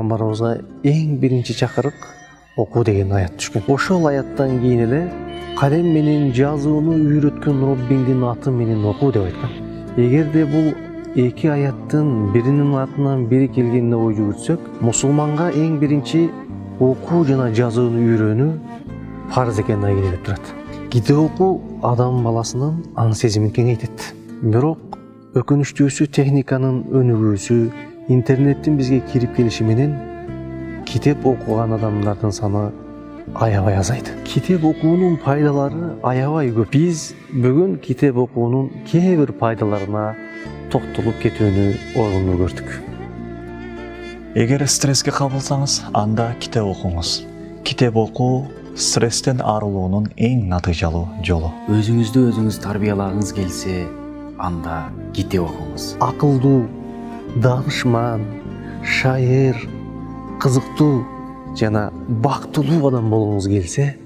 пайгамбарыбызга эң биринчи чакырык окуу деген аят түшкөн. Ошол аяттан кийин эле калем менен жазууну үйрөткөн Роббиңдин аты менен окуу деп айткан. Эгерде бул эки аяттын биринин атынан бири келгенине ой жүгүртсөк, мусулманга эң биринчи окуу жана жазууну үйрөнүү парыз экенин айгинелеп турат. Китеп окуу адам баласынын аң сезимин кеңейтет. Бирок өкүнүчтүүсү техниканын өнүгүүсү, интернеттин бизге кирип келиши менен китеп окуган адамдардын саны аябай азайды. Китеп окуунун пайдалары аябай көп. Биз бүгүн китеп окуунун кээ бир пайдаларына токтолуп кетүүнү орунду көрдүк. Эгер стресске кабылсаңыз, анда китеп окуңуз. Китеп окуу стресстен арылуунун эң натыйжалуу жолу. Өзүңүздү өзүңүз тарбиялагыңыз келсе, анда китеп окуңуз. Акылдуу, данышман, шайыр, кызыктуу жана бактылуу адам болгуңуз келсе,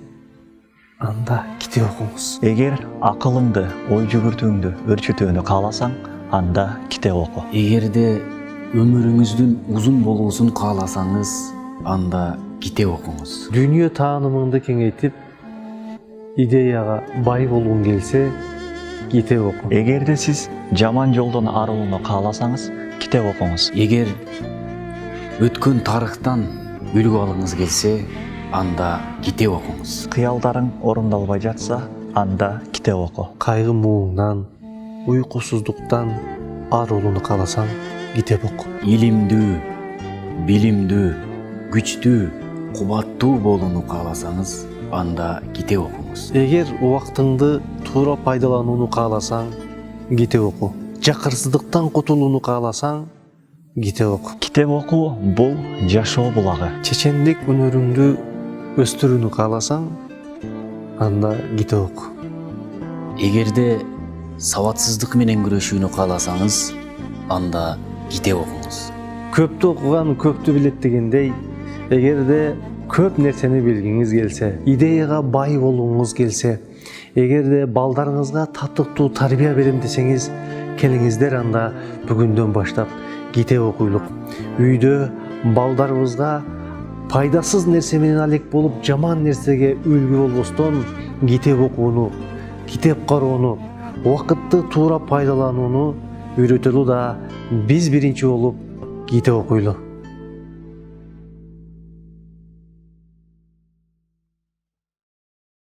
анда китеп окуңуз. Эгер акылыңды, ой жүгүртүүңдү өрчүтүүнү кааласаң, анда китеп оку. Эгерде өмүрүңүздүн узун болуусун кааласаңыз, анда китеп окуңуз. Дүйнө таанымыңды кеңейтип, идеяга бай болгуң келсе, китеп оку. Эгерде сиз жаман жолдон арылууну кааласаңыз, китеп окуңуз. Эгер өткөн тарыхтан үлгү алыңыз келсе, анда китеп окуңуз. Кыялдарың орундалбай жатса, анда китеп оку. Кайгы муңунан, уйкусуздуктан арылууну кааласаң, китеп оку. Илимдүү, билимдүү, күчтүү, кубаттуу болууну кааласаңыз, анда китеп окуңуз. Эгер убактыңды туура пайдаланууну кааласаң, китеп оку. Жакырсыздыктан кутулууну кааласаң, китеп оку. Китеп окуу бул жашоо булагы. Чечендик өнөрүңдү өстүрүүнү кааласаң, анда китеп оку. Эгерде сабатсыздык менен күрөшүүнү кааласаңыз, анда китеп окуңуз. Көптү окуган көптү билет дегендей, эгерде көп нерсени билгиңиз келсе, идеяга бай болгуңуз келсе, эгерде балдарыңызга татыктуу тарбия берем десеңиз, келиңиздер анда бүгүндөн баштап китеп окуйлук. Үйдө балдарыбызга пайдасыз нерсе менен алек болуп, жаман нерсеге үлгү болбостон китеп окууну, китеп кароону, убакытты туура пайдаланууну үйрөтөлү да биз биринчи болуп китеп окуйлу.